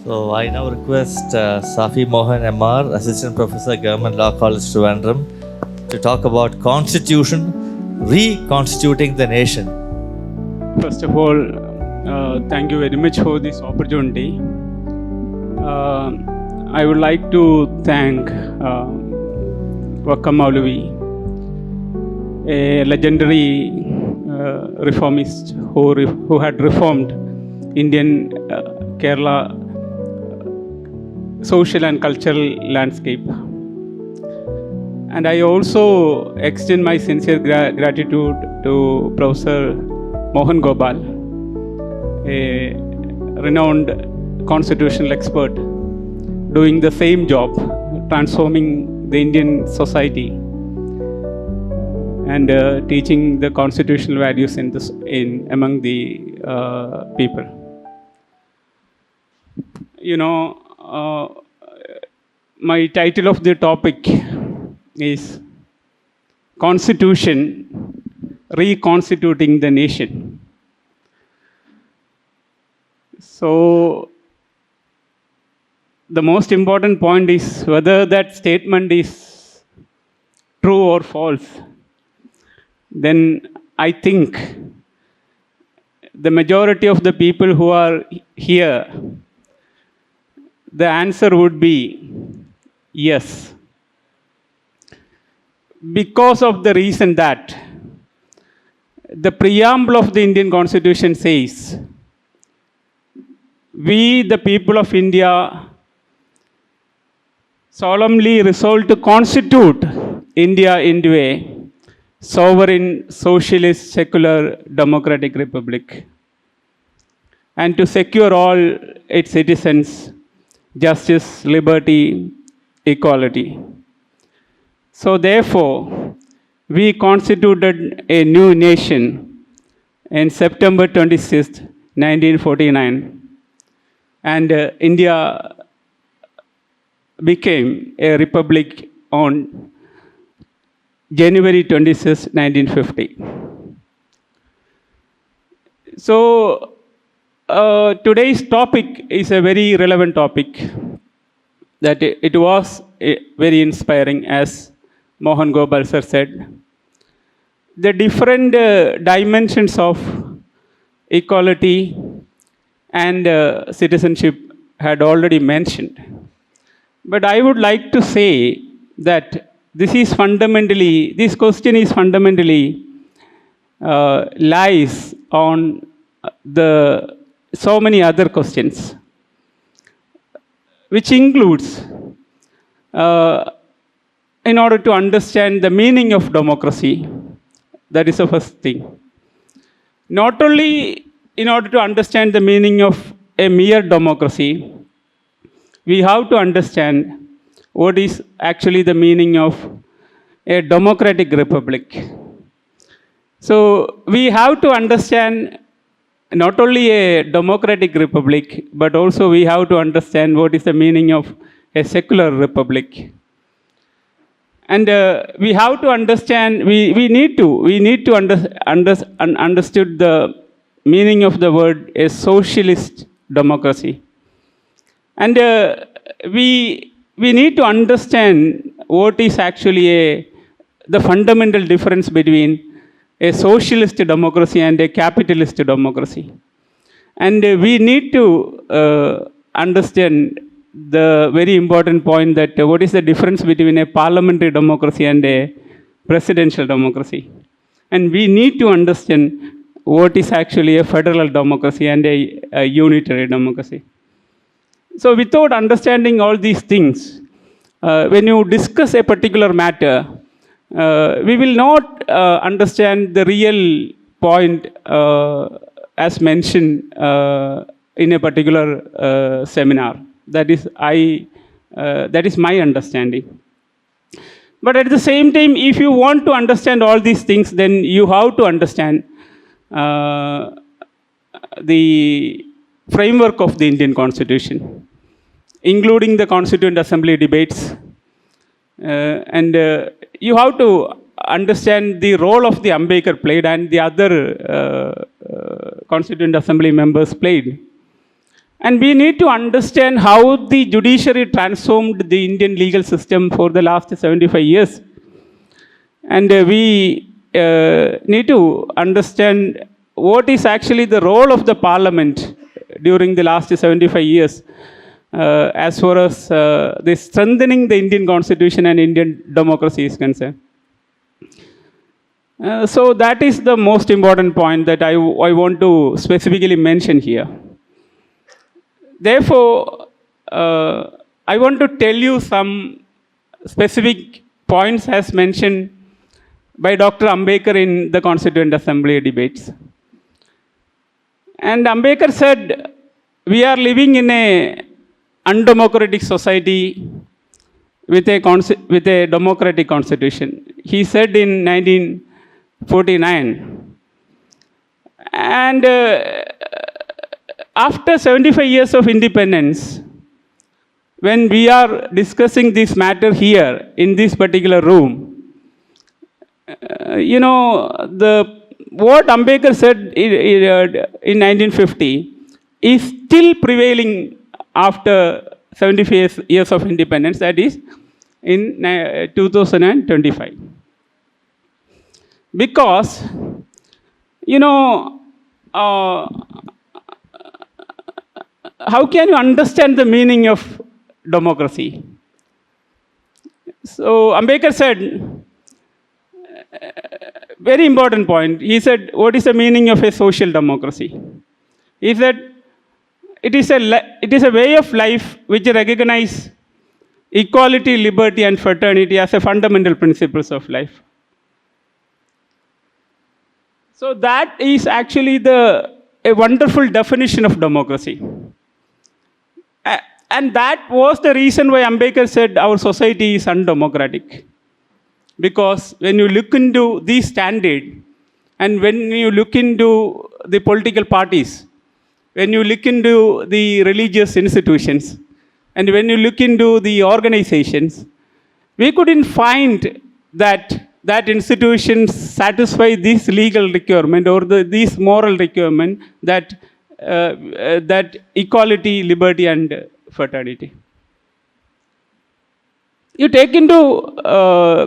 So I now request Safi Mohan M, Assistant Professor, Government Law College, Trivandrum, to talk about Constitution, reconstituting the nation. First of all, thank you very much for this opportunity. I would like to thank Vakam Maulavi, a legendary reformist who had reformed Indian Kerala social and cultural landscape. And I also extend my sincere gratitude to Professor Mohan Gopal, a renowned constitutional expert, doing the same job, transforming the Indian society and teaching the constitutional values among the people. You know, my title of the topic is Constitution, Reconstituting the Nation. So, the most important point is whether that statement is true or false. Then I think the majority of the people who are here, the answer would be yes. Because of the reason that the preamble of the Indian Constitution says, we, the people of India, solemnly resolve to constitute India into a sovereign, socialist, secular, democratic republic, and to secure all its citizens justice, liberty, equality. So therefore, we constituted a new nation in September 26, 1949, and India became a republic on January 26, 1950. So, today's topic is a very relevant topic. That it was very inspiring, as Mohan Gopal sir said. The different dimensions of equality and citizenship had already mentioned. But I would like to say that this question is fundamentally lies on so many other questions, which includes, in order to understand the meaning of democracy, that is the first thing. Not only in order to understand the meaning of a mere democracy, we have to understand what is actually the meaning of a democratic republic. So we have to understand not only a democratic republic, but also we have to understand what is the meaning of a secular republic. And we have to understand, we need to understood the meaning of the word a socialist democracy. And we need to understand what is actually the fundamental difference between a socialist democracy and a capitalist democracy. And we need to understand the very important point that what is the difference between a parliamentary democracy and a presidential democracy. And we need to understand what is actually a federal democracy and a unitary democracy. So without understanding all these things, when you discuss a particular matter, we will not understand the real point as mentioned in a particular seminar. That is my understanding. But at the same time, if you want to understand all these things, then you have to understand the framework of the Indian Constitution, including the Constituent Assembly debates. And you have to understand the role of the Ambedkar played and the other Constituent Assembly members played. And we need to understand how the judiciary transformed the Indian legal system for the last 75 years. And we need to understand what is actually the role of the parliament during the last 75 years as far as the strengthening the Indian constitution and Indian democracy is concerned. So that is the most important point that I want to specifically mention here. Therefore, I want to tell you some specific points as mentioned by Dr. Ambedkar in the Constituent Assembly debates. And Ambedkar said, we are living in a undemocratic society with a democratic constitution. He said in 1949. And after 75 years of independence, when we are discussing this matter here in this particular room, what Ambedkar said in 1950 is still prevailing after 75 years of independence, that is in 2025. Because, how can you understand the meaning of democracy? So Ambedkar said, very important point. He said, what is the meaning of a social democracy? He said, it is a way of life which recognizes equality, liberty, and fraternity as a fundamental principles of life. So that is actually a wonderful definition of democracy. And that was the reason why Ambedkar said our society is undemocratic. Because when you look into the standard, and when you look into the political parties, when you look into the religious institutions, and when you look into the organizations, we couldn't find that institutions satisfy this legal requirement or this moral requirement that equality, liberty, and fraternity. You take into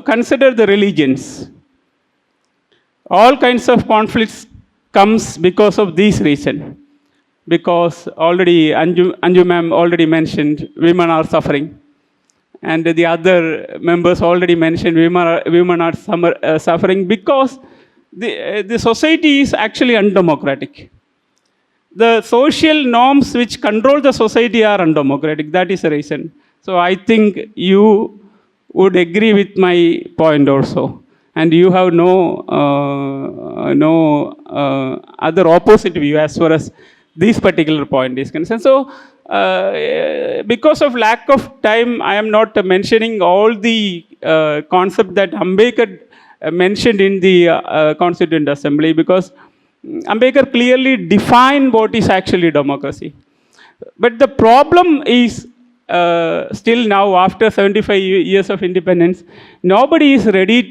consider the religions. All kinds of conflicts comes because of this reason. Because already Anju ma'am already mentioned women are suffering, and the other members already mentioned women are suffering because the society is actually undemocratic. The social norms which control the society are undemocratic. That is the reason. So I think you would agree with my point also, and you have no other opposite view as far as this particular point is concerned. So because of lack of time, I am not mentioning all the concept that Ambedkar mentioned in the Constituent Assembly, because Ambedkar clearly defined what is actually democracy. But the problem is still now, after 75 years of independence, nobody is ready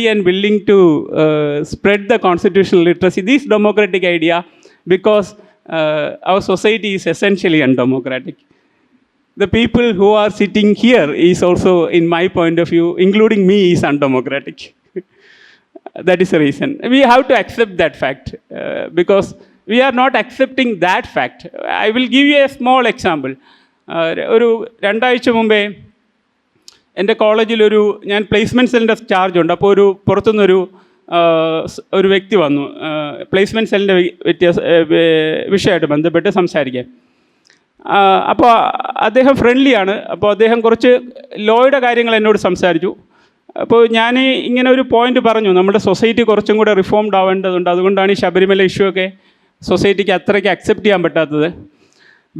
and willing to spread the constitutional literacy, this democratic idea, because our society is essentially undemocratic. The people who are sitting here is also, in my point of view, including me, is undemocratic. That is the reason. We have to accept that fact, because we are not accepting that fact. I will give you a small example. ഒരു 2 ആഴ്ച മുമ്പേ എൻ്റെ കോളേജിലൊരു ഞാൻ placement സെല്ലിൻ്റെ charge ഉണ്ട്. അപ്പോൾ ഒരു വ്യക്തി വന്നു പ്ലേസ്മെൻറ്റ് സെല്ലിൻ്റെ വിഷയമായിട്ട് ബന്ധപ്പെട്ട് സംസാരിക്കാൻ. അപ്പോൾ അദ്ദേഹം ഫ്രണ്ട്ലിയാണ്. അപ്പോൾ അദ്ദേഹം കുറച്ച് ലോയുടെ കാര്യങ്ങൾ എന്നോട് സംസാരിച്ചു. അപ്പോൾ ഞാൻ ഇങ്ങനെ ഒരു പോയിന്റ് പറഞ്ഞു, നമ്മുടെ സൊസൈറ്റി കുറച്ചും കൂടെ റിഫോംഡ് ആവേണ്ടതുണ്ട്, അതുകൊണ്ടാണ് ഈ ശബരിമല ഇഷ്യൂ ഒക്കെ സൊസൈറ്റിക്ക് അത്രയ്ക്ക് അക്സെപ്റ്റ് ചെയ്യാൻ പറ്റാത്തത്.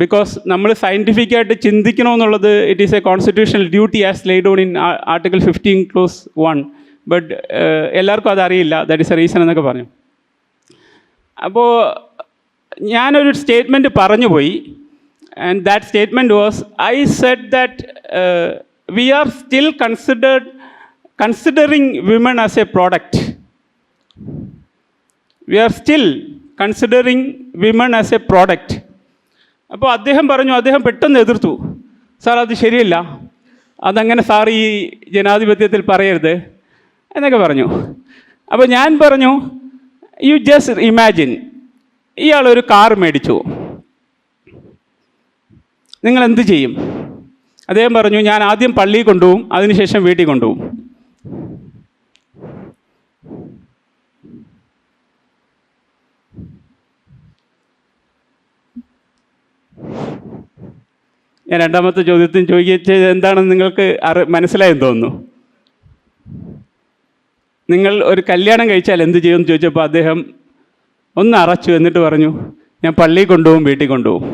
ബിക്കോസ് നമ്മൾ സയൻറ്റിഫിക്കായിട്ട് ചിന്തിക്കണമെന്നുള്ളത് it is a constitutional duty as laid on in article 15(1). But എല്ലാവർക്കും അതറിയില്ല. ദാറ്റ് ഈസ് എ റീസൺ എന്നൊക്കെ പറഞ്ഞു. അപ്പോൾ ഞാനൊരു സ്റ്റേറ്റ്മെൻറ്റ് പറഞ്ഞു പോയി. And that statement was, I said that we are still considering women as a product. We are still considering women as a product. അപ്പോൾ അദ്ദേഹം പറഞ്ഞു, അദ്ദേഹം പെട്ടെന്ന് എതിർത്തു, സാർ അത് ശരിയല്ല, അതങ്ങനെ സാർ ഈ ജനാധിപത്യത്തിൽ പറയരുത് എന്നൊക്കെ പറഞ്ഞു. അപ്പോൾ ഞാൻ പറഞ്ഞു, യു ജസ്റ്റ് ഇമാജിൻ, ഇയാളൊരു കാർ മേടിച്ചു, നിങ്ങൾ എന്ത് ചെയ്യും? അദ്ദേഹം പറഞ്ഞു, ഞാൻ ആദ്യം പള്ളിയിൽ കൊണ്ടുപോകും, അതിനുശേഷം വീട്ടിൽ കൊണ്ടുപോകും. ഞാൻ രണ്ടാമത്തെ ചോദ്യത്തിന് ചോദിച്ചത് എന്താണെന്ന് നിങ്ങൾക്ക് മനസ്സിലായെന്ന് തോന്നുന്നു. നിങ്ങൾ ഒരു കല്യാണം കഴിച്ചാൽ എന്ത് ചെയ്യുമെന്ന് ചോദിച്ചപ്പോൾ അദ്ദേഹം ഒന്ന് അറച്ചു, എന്നിട്ട് പറഞ്ഞു, ഞാൻ പള്ളിയിൽ കൊണ്ടുപോകും, വീട്ടിൽ കൊണ്ടുപോകും.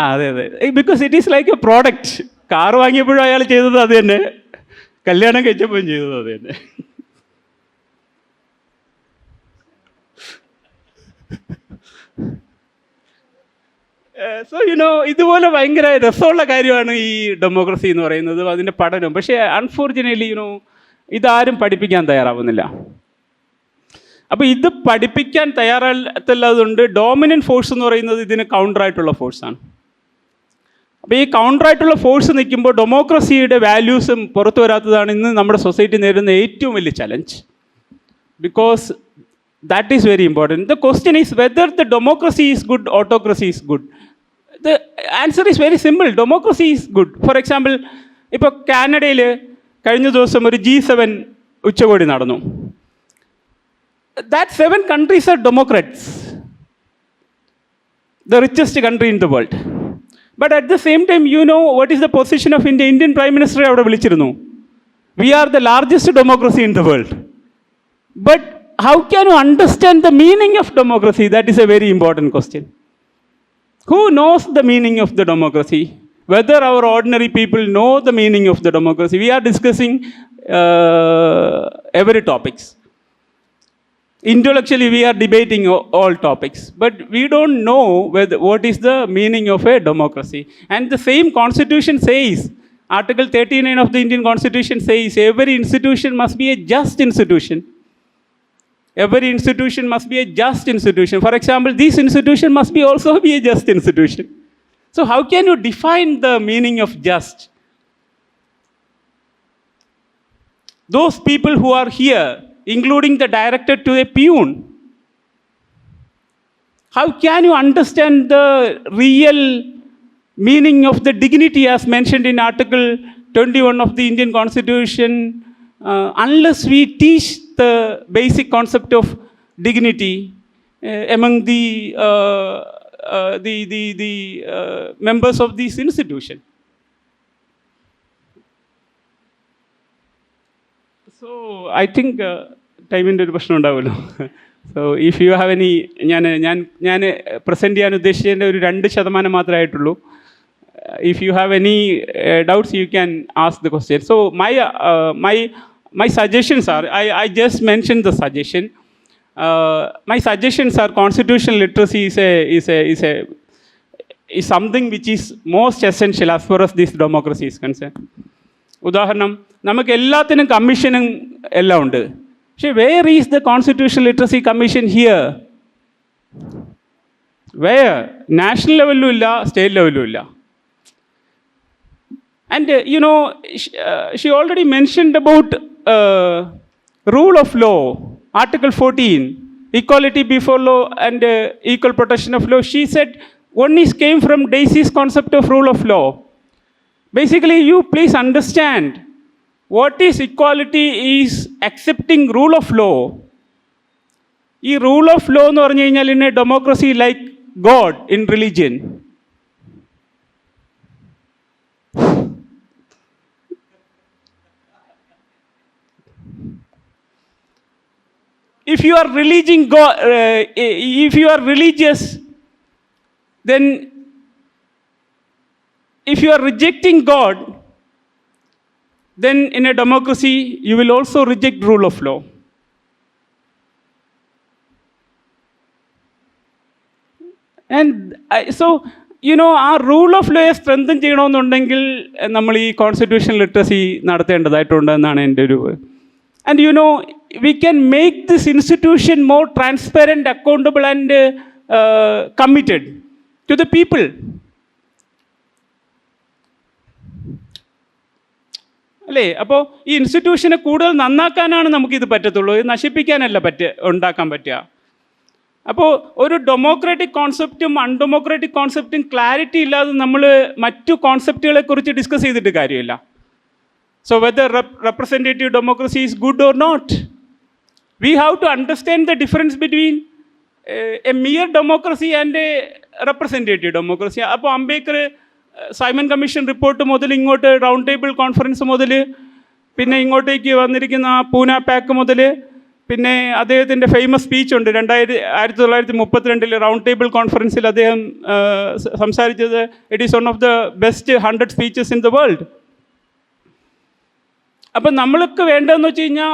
അതെ അതെ, because it is like a product. Car വാങ്ങിയപ്പോഴും അയാൾ ചെയ്തത് അത് തന്നെ, കല്യാണം കഴിച്ചപ്പോഴും ചെയ്തത് അത് തന്നെ. സോ ഇതുപോലെ ഭയങ്കര രസമുള്ള കാര്യമാണ് ഈ ഡെമോക്രസി എന്ന് പറയുന്നത്, അതിൻ്റെ പഠനം. പക്ഷേ അൺഫോർച്ചുനേറ്റ്ലി ഇതാരും പഠിപ്പിക്കാൻ തയ്യാറാവുന്നില്ല. അപ്പോൾ ഇത് പഠിപ്പിക്കാൻ തയ്യാറാകത്തല്ലാതുകൊണ്ട് ഡോമിനൻറ്റ് ഫോഴ്സ് എന്ന് പറയുന്നത് ഇതിന് കൗണ്ടറായിട്ടുള്ള ഫോഴ്സാണ്. അപ്പോൾ ഈ കൗണ്ടറായിട്ടുള്ള ഫോഴ്സ് നിൽക്കുമ്പോൾ ഡെമോക്രസിയുടെ വാല്യൂസും പുറത്തു വരാത്തതാണ് ഇന്ന് നമ്മുടെ സൊസൈറ്റി നേരിടുന്ന ഏറ്റവും വലിയ challenge. Because that is very important. The question is whether the democracy is good, autocracy is good. The answer is very simple. Democracy is good. For example, ഇപ്പോൾ കാനഡയിൽ കഴിഞ്ഞ ദിവസം ഒരു G7 ഉച്ചകോടി നടന്നു. That 7 countries are democrats, the richest country in the world. But at the same time, what is the position of India? Indian Prime Minister അവിടെ വിളിച്ചിരുന്നു, we are the largest democracy in the world. But how can you understand the meaning of democracy? That is a very important question. Who knows the meaning of the democracy? Whether our ordinary people know the meaning of the democracy? We are discussing every topics. Intellectually, we are debating all topics, but we don't know what is the meaning of a democracy. And the same Constitution says, Article 39 of the Indian Constitution says, every institution must be a just institution. Every institution must be a just institution. For example, this institution must be also be a just institution. So how can you define the meaning of just? Those people who are here, including the director to a peon, how can you understand the real meaning of the dignity as mentioned in Article 21 of the Indian Constitution, unless we teach the basic concept of dignity among the members of this institution? So I think ടൈമിൻ്റെ ഒരു പ്രശ്നം ഉണ്ടാവുമല്ലോ. So if you have any, ഞാൻ present ചെയ്യാൻ ഉദ്ദേശിച്ചതിൻ്റെ ഒരു 2% മാത്രമേ ആയിട്ടുള്ളൂ. If you have any doubts, you can ask the question. So my suggestions are, I just mentioned the suggestion. My suggestions are, constitutional literacy is something which is most essential as far as this democracy is concerned. ഉദാഹരണം, നമുക്ക് എല്ലാത്തിനും കമ്മീഷനും എല്ലാം ഉണ്ട്. പക്ഷേ where is the constitutional literacy commission here? Where? National ലെവലിലും ഇല്ല, state ലെവലിലും ഇല്ല. And she already mentioned about rule of law, Article 14, equality before law and equal protection of law. She said one came from Daisy's concept of rule of law. Basically, you please understand what is equality is accepting rule of law. ഈ rule of law എന്ന് പറഞ്ഞു കഴിഞ്ഞാൽ in a democracy like God in religion. If you are if you are religious, then if you are rejecting God, then in a democracy you will also reject rule of law. And so ആ rule of ലോയെ strengthen ചെയ്യണമെന്നുണ്ടെങ്കിൽ നമ്മൾ ഈ constitutional literacy നടത്തേണ്ടതായിട്ടുണ്ട് എന്നാണ് എൻ്റെ ഒരു. And we can make this institution more transparent, accountable, and committed to the people. അല്ലേ? അപ്പോൾ ഈ ഇൻസ്റ്റിറ്റ്യൂഷനെ കൂടുതൽ നന്നാക്കാനാണ് നമുക്കിത് പറ്റത്തുള്ളൂ, ഇത് നശിപ്പിക്കാനല്ല ഉണ്ടാക്കാൻ പറ്റുക. അപ്പോൾ ഒരു ഡെമോക്രാറ്റിക് കോൺസെപ്റ്റും അൺഡെമോക്രാറ്റിക് കോൺസെപ്റ്റും ക്ലാരിറ്റി ഇല്ലാതെ നമ്മൾ മറ്റു കോൺസെപ്റ്റുകളെക്കുറിച്ച് ഡിസ്കസ് ചെയ്തിട്ട് കാര്യമില്ല. So whether representative democracy is good or not, we have to understand the difference between a mere democracy and a representative democracy. അപ്പോൾ അംബേദ്കർ സൈമൺ കമ്മീഷൻ റിപ്പോർട്ട് മുതൽ ഇങ്ങോട്ട് റൗണ്ട് ടേബിൾ കോൺഫറൻസ് മുതൽ പിന്നെ ഇങ്ങോട്ടേക്ക് വന്നിരിക്കുന്ന പൂന പാക്ക് മുതൽ പിന്നെ അദ്ദേഹത്തിൻ്റെ ഫേമസ് സ്പീച്ച് ഉണ്ട് 1932 റൗണ്ട് ടേബിൾ കോൺഫറൻസിൽ അദ്ദേഹം സംസാരിച്ചത്. It is one of the best 100 speeches in the world. അപ്പം നമ്മൾക്ക് വേണ്ടതെന്ന് വെച്ച് കഴിഞ്ഞാൽ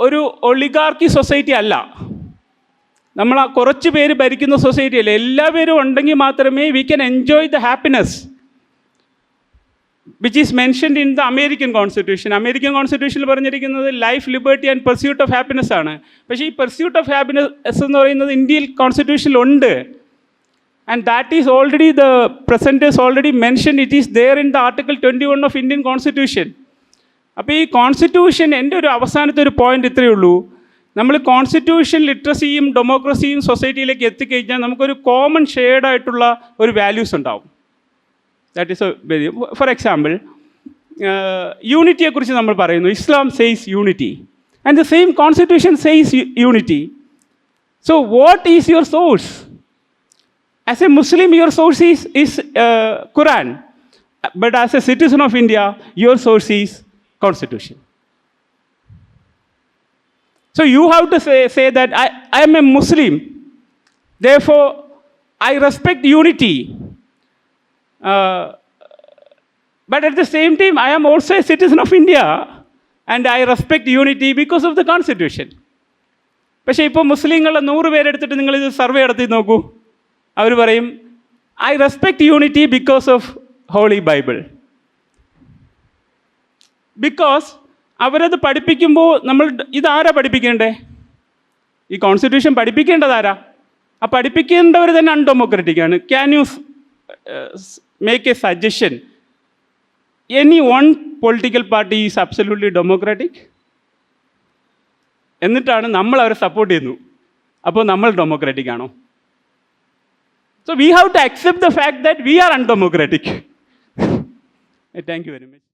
ഒരു ഒളിഗാർക്കി സൊസൈറ്റി അല്ല, നമ്മൾ കുറച്ച് പേര് ഭരിക്കുന്ന സൊസൈറ്റി അല്ല. എല്ലാവരും ഉണ്ടെങ്കിൽ മാത്രമേ we can enjoy the happiness which is mentioned in the American Constitution. American കോൺസ്റ്റിറ്റ്യൂഷനിൽ പറഞ്ഞിരിക്കുന്നത് life, liberty and pursuit of happiness ആണ്. പക്ഷേ ഈ പെർസ്യൂട്ട് ഓഫ് ഹാപ്പിനെസ് എന്ന് പറയുന്നത് ഇന്ത്യൻ കോൺസ്റ്റിറ്റ്യൂഷനിലുണ്ട്. And that is already the present is already mention, it is there in the article 21 of Indian constitution. അപ്പോൾ ഈ കോൺസ്റ്റിറ്റ്യൂഷൻ, എൻ്റെ ഒരു അവസാനത്തെ ഒരു പോയിൻ്റ് ഇത്രയേ ഉള്ളൂ, നമ്മൾ കോൺസ്റ്റിറ്റ്യൂഷൻ ലിറ്ററസിയും ഡെമോക്രസിയും സൊസൈറ്റിയിലേക്ക് എത്തിക്കഴിഞ്ഞാൽ നമുക്കൊരു കോമൺ ഷെയർഡായിട്ടുള്ള ഒരു വാല്യൂസ് ഉണ്ടാവും. That is a very, for example യൂണിറ്റിയെക്കുറിച്ച് നമ്മൾ പറയുന്നു, Islam says unity and the same constitution says unity. So what is your source? As a Muslim your source is Quran, but as a citizen of India your source is constitution. So you have to say that I am a Muslim, therefore I respect unity. But at the same time, I am also a citizen of India and I respect unity because of the Constitution. പക്ഷേ ഇപ്പോൾ മുസ്ലിങ്ങളെ 100 പേരെടുത്തിട്ട് നിങ്ങളിത് survey നടത്തി നോക്കൂ, അവർ പറയും I respect unity because of holy Bible. Because അവരത് പഠിപ്പിക്കുമ്പോൾ നമ്മൾ ഇതാരാ പഠിപ്പിക്കേണ്ടേ? ഈ കോൺസ്റ്റിറ്റ്യൂഷൻ പഠിപ്പിക്കേണ്ടതാരാ? ആ പഠിപ്പിക്കേണ്ടവർ തന്നെ അൺഡെമോക്രാറ്റിക്കാണ്. Can you make a suggestion? Any one political party is absolutely democratic? എന്നിട്ടാണ് നമ്മൾ അവരെ സപ്പോർട്ട് ചെയ്യുന്നു. അപ്പോൾ നമ്മൾ ഡെമോക്രാറ്റിക് ആണോ? So we have to accept the fact that we are undemocratic. Thank you very much.